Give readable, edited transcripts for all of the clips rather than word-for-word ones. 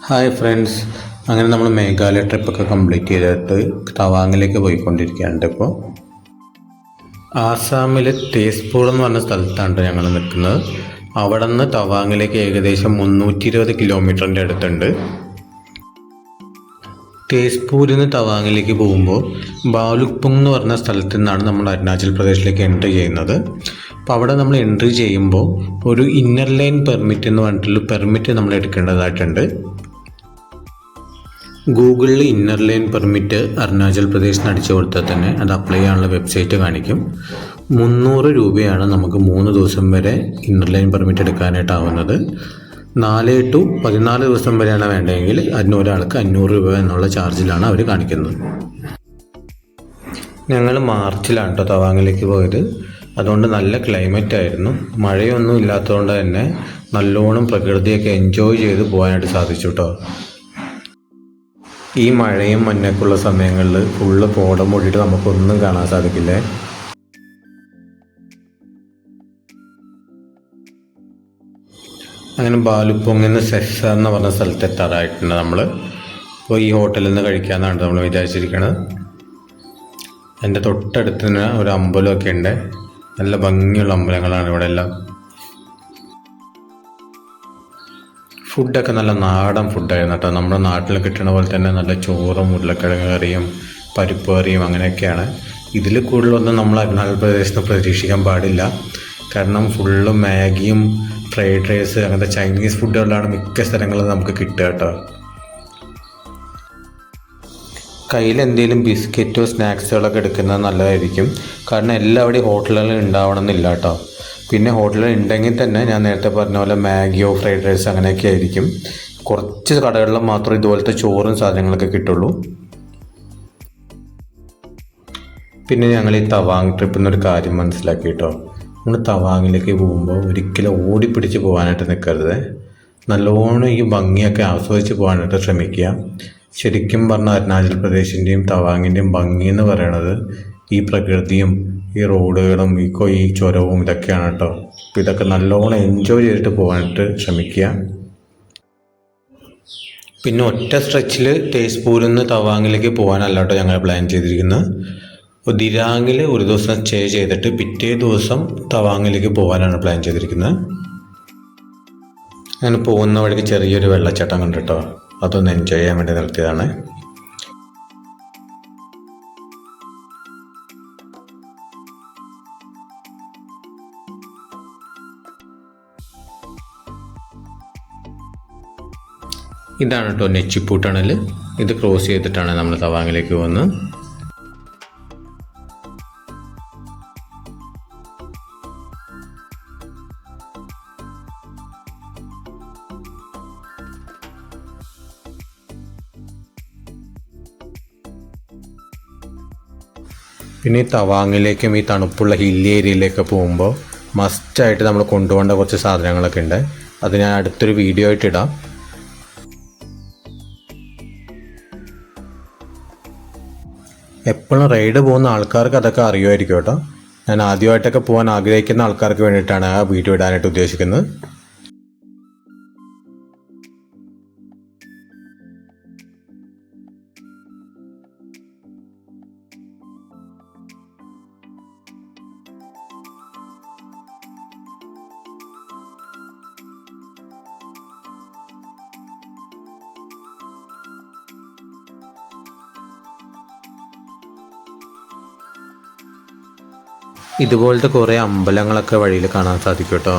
Hi friends, അങ്ങനെ നമ്മൾ മേഘാലയ ട്രിപ്പൊക്കെ കംപ്ലീറ്റ് ചെയ്തിട്ട് തവാങ്ങിലേക്ക് പോയിക്കൊണ്ടിരിക്കുകയാണ്. ഇപ്പോൾ ആസാമിലെ തേസ്പൂർ എന്ന് പറഞ്ഞ സ്ഥലത്താണ് ഞങ്ങൾ നിൽക്കുന്നത്. അവിടെ നിന്ന് തവാങ്ങിലേക്ക് ഏകദേശം 320 കിലോമീറ്ററിൻ്റെ അടുത്തുണ്ട്. തേസ്പൂരിൽ നിന്ന് തവാങ്ങിലേക്ക് പോകുമ്പോൾ ബാലുക്പുങ് എന്ന് പറഞ്ഞ സ്ഥലത്തു നിന്നാണ് നമ്മൾ അരുണാചൽ പ്രദേശിലേക്ക് എൻട്രി ചെയ്യുന്നത്. അപ്പോൾ അവിടെ നമ്മൾ എൻട്രി ചെയ്യുമ്പോൾ ഒരു ഇന്നർ ലൈൻ പെർമിറ്റ് എന്ന് പറഞ്ഞിട്ടുള്ള പെർമിറ്റ് നമ്മൾ എടുക്കേണ്ടതായിട്ടുണ്ട്. ഗൂഗിളിൽ ഇന്നർ ലൈൻ പെർമിറ്റ് അരുണാചൽ പ്രദേശിന് അടിച്ചു കൊടുത്താൽ തന്നെ അത് അപ്ലൈ ചെയ്യാനുള്ള വെബ്സൈറ്റ് കാണിക്കും. 300 രൂപയാണ് നമുക്ക് 3 ദിവസം വരെ ഇന്നർ ലൈൻ പെർമിറ്റ് എടുക്കാനായിട്ടാവുന്നത്. 4 to 14 ദിവസം വരെയാണ് വേണ്ടതെങ്കിൽ അതിന് ഒരാൾക്ക് 500 രൂപ എന്നുള്ള ചാർജിലാണ് അവർ കാണിക്കുന്നത്. ഞങ്ങൾ മാർച്ചിലാണ് കേട്ടോ തവാങ്ങിലേക്ക് പോയത്. അതുകൊണ്ട് നല്ല ക്ലൈമറ്റ് ആയിരുന്നു. മഴയൊന്നും ഇല്ലാത്തതുകൊണ്ട് തന്നെ നല്ലോണം പ്രകൃതിയൊക്കെ എൻജോയ് ചെയ്ത് പോകാനായിട്ട് സാധിച്ചു കേട്ടോ. ഈ മഴയും മഞ്ഞൊക്കെയുള്ള സമയങ്ങളിൽ ഫുള്ള് കോടം മൂടിയിട്ട് നമുക്കൊന്നും കാണാൻ സാധിക്കില്ലേ. അങ്ങനെ ബാലുപ്പൊങ്ങിന്ന് സെസ്സ എന്ന് പറഞ്ഞ സ്ഥലത്ത് എത്താറായിട്ടുണ്ട് നമ്മൾ. അപ്പോൾ ഈ ഹോട്ടലിൽ നിന്ന് കഴിക്കാമെന്നാണ് നമ്മൾ വിചാരിച്ചിരിക്കുന്നത്. എൻ്റെ തൊട്ടടുത്ത് തന്നെ ഒരു അമ്പലമൊക്കെ ഉണ്ട്. നല്ല ഭംഗിയുള്ള അമ്പലങ്ങളാണ് ഇവിടെ എല്ലാം. ഫുഡൊക്കെ നല്ല നാടൻ ഫുഡായിരുന്നു കേട്ടോ. നമ്മുടെ നാട്ടിൽ കിട്ടുന്ന പോലെ തന്നെ നല്ല ചോറും ഉരുളക്കിഴങ്ങ് കറിയും പരിപ്പ് കറിയും അങ്ങനെയൊക്കെയാണ്. ഇതിൽ കൂടുതലൊന്നും നമ്മൾ അരുണാചൽ പ്രദേശത്ത് പ്രതീക്ഷിക്കാൻ പാടില്ല. കാരണം ഫുള്ള് മാഗിയും ഫ്രൈഡ് റൈസ് അങ്ങനത്തെ ചൈനീസ് ഫുഡുകളാണ് മിക്ക സ്ഥലങ്ങളിലും നമുക്ക് കിട്ടുക കേട്ടോ. കയ്യിൽ എന്തെങ്കിലും ബിസ്ക്കറ്റോ സ്നാക്സുകളൊക്കെ എടുക്കുന്നത് നല്ലതായിരിക്കും. കാരണം എല്ലാവിടെയും ഹോട്ടലുകളിൽ ഉണ്ടാവണമെന്നില്ല കേട്ടോ. പിന്നെ ഹോട്ടലിൽ ഉണ്ടെങ്കിൽ തന്നെ ഞാൻ നേരത്തെ പറഞ്ഞ പോലെ മാഗിയോ ഫ്രൈഡ് റൈസ് അങ്ങനെയൊക്കെ ആയിരിക്കും. കുറച്ച് കടകളിൽ മാത്രം ഇതുപോലത്തെ ചോറും സാധനങ്ങളൊക്കെ കിട്ടുള്ളൂ. പിന്നെ ഞങ്ങൾ ഈ തവാങ് ട്രിപ്പിൽ നിന്നൊരു കാര്യം മനസ്സിലാക്കി കേട്ടോ. നമ്മൾ തവാങ്ങിലേക്ക് പോകുമ്പോൾ ഒരിക്കലും ഓടിപ്പിടിച്ച് പോകാനായിട്ട് നിൽക്കരുത്. നല്ലോണം ഈ ഭംഗിയൊക്കെ ആസ്വദിച്ച് പോകാനായിട്ട് ശ്രമിക്കുക. ശരിക്കും പറഞ്ഞാൽ അരുണാചൽ പ്രദേശിൻ്റെയും തവാങ്ങിൻ്റെയും ഭംഗി എന്ന് പറയണത് ഈ പ്രകൃതിയും ഈ റോഡുകളും ഈ ചുരവും ഇതൊക്കെയാണ് കേട്ടോ. അപ്പോൾ ഇതൊക്കെ നല്ലോണം എൻജോയ് ചെയ്തിട്ട് പോകാനായിട്ട് ശ്രമിക്കുക. പിന്നെ ഒറ്റ സ്ട്രെച്ചിൽ തേസ്പൂരിൽ നിന്ന് തവാങ്ങിലേക്ക് പോകാനല്ല കേട്ടോ ഞങ്ങൾ പ്ലാൻ ചെയ്തിരിക്കുന്നത്. അപ്പോൾ ദിരാങ്ങിൽ ഒരു ദിവസം സ്റ്റേ ചെയ്തിട്ട് പിറ്റേ ദിവസം തവാങ്ങിലേക്ക് പോകാനാണ് പ്ലാൻ ചെയ്തിരിക്കുന്നത്. അങ്ങനെ പോകുന്ന വഴിക്ക് ചെറിയൊരു വെള്ളച്ചാട്ടം കണ്ടു കേട്ടോ. അതൊന്ന് എൻജോയ് ചെയ്യാൻ വേണ്ടി നിർത്തിയതാണ്. ഇതാണ് കേട്ടോ നെച്ചിപ്പൂ ടണൽ. ഇത് ക്രോസ് ചെയ്തിട്ടാണ് നമ്മൾ തവാങ്ങിലേക്ക് പോകുന്നത്. പിന്നെ ഈ തവാങ്ങിലേക്കും ഈ തണുപ്പുള്ള ഹില്ലി ഏരിയയിലേക്ക് പോകുമ്പോൾ മസ്റ്റായിട്ട് നമ്മൾ കൊണ്ടുപോകേണ്ട കുറച്ച് സാധനങ്ങളൊക്കെ ഉണ്ട്. അത് ഞാൻ അടുത്തൊരു വീഡിയോ ആയിട്ട് ഇടാം. എപ്പോഴും റൈഡ് പോകുന്ന ആൾക്കാർക്ക് അതൊക്കെ അറിയുമായിരിക്കും കേട്ടോ. ഞാൻ ആദ്യമായിട്ടൊക്കെ പോകാൻ ആഗ്രഹിക്കുന്ന ആൾക്കാർക്ക് വേണ്ടിയിട്ടാണ് ആ വീഡിയോ ഇടാനായിട്ട് ഉദ്ദേശിക്കുന്നത്. ഇതുപോലത്തെ കുറേ അമ്പലങ്ങളൊക്കെ വഴിയിൽ കാണാൻ സാധിക്കും കേട്ടോ.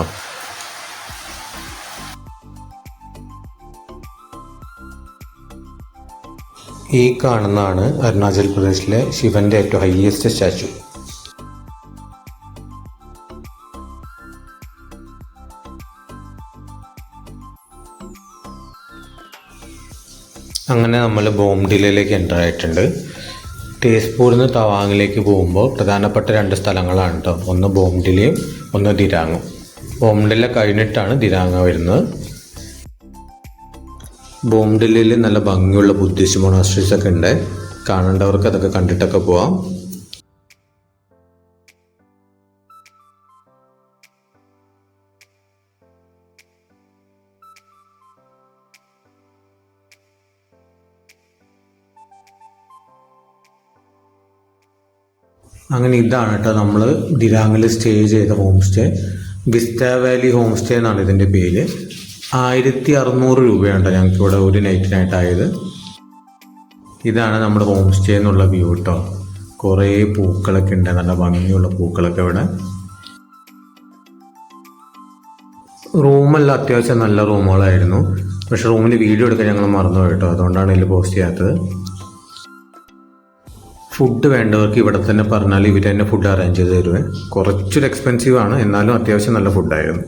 ഈ കാണുന്നതാണ് അരുണാചൽ പ്രദേശിലെ ശിവന്റെ ഏറ്റവും ഹൈയസ്റ്റ് സ്റ്റാച്ചു. അങ്ങനെ നമ്മൾ ബോംഡിലയിലേക്ക് എൻ്റർ ആയിട്ടുണ്ട്. തേസ്പൂരിൽ നിന്ന് തവാങ്ങിലേക്ക് പോകുമ്പോൾ പ്രധാനപ്പെട്ട 2 സ്ഥലങ്ങളാണ് കേട്ടോ. ഒന്ന് ബോംഡിലയും ഒന്ന് ദിരാങ്ങും. ബോംഡില കഴിഞ്ഞിട്ടാണ് ദിരാങ്ങ വരുന്നത്. ബോംഡിലയിൽ നല്ല ഭംഗിയുള്ള ബുദ്ധിസ്റ്റ് മൊണാസ്ട്രീസ് ഒക്കെ ഉണ്ട്. കാണേണ്ടവർക്ക് അതൊക്കെ കണ്ടിട്ടൊക്കെ പോവാം. അങ്ങനെ ഇതാണ് കേട്ടോ നമ്മൾ ദിരാങ്ങിൽ സ്റ്റേ ചെയ്ത home stay. Vista Valley home stay എന്നാണ് ഇതിൻ്റെ പേര്. 1600 രൂപയാണ് ഞങ്ങൾക്ക് ഇവിടെ ഒരു നൈറ്റിനായിട്ടായത്. ഇതാണ് നമ്മുടെ ഹോം സ്റ്റേ എന്നുള്ള വ്യൂ കേട്ടോ. കുറേ പൂക്കളൊക്കെ ഉണ്ട്, നല്ല ഭംഗിയുള്ള പൂക്കളൊക്കെ ഇവിടെ. റൂമെല്ലാം അത്യാവശ്യം നല്ല റൂമുകളായിരുന്നു. പക്ഷെ റൂമിൽ വീഡിയോ എടുക്കാൻ ഞങ്ങൾ മറന്നുപോയി കേട്ടോ, അതുകൊണ്ടാണ് ഇതിൽ പോസ്റ്റ് ചെയ്യാത്തത്. ഫുഡ് വേണ്ടവർക്ക് ഇവിടെ തന്നെ പറഞ്ഞാൽ ഇവർ തന്നെ ഫുഡ് അറേഞ്ച് ചെയ്ത് തരുവേ. കുറച്ചൊരു എക്സ്പെൻസീവ് ആണ്, എന്നാലും അത്യാവശ്യം നല്ല ഫുഡായിരുന്നു.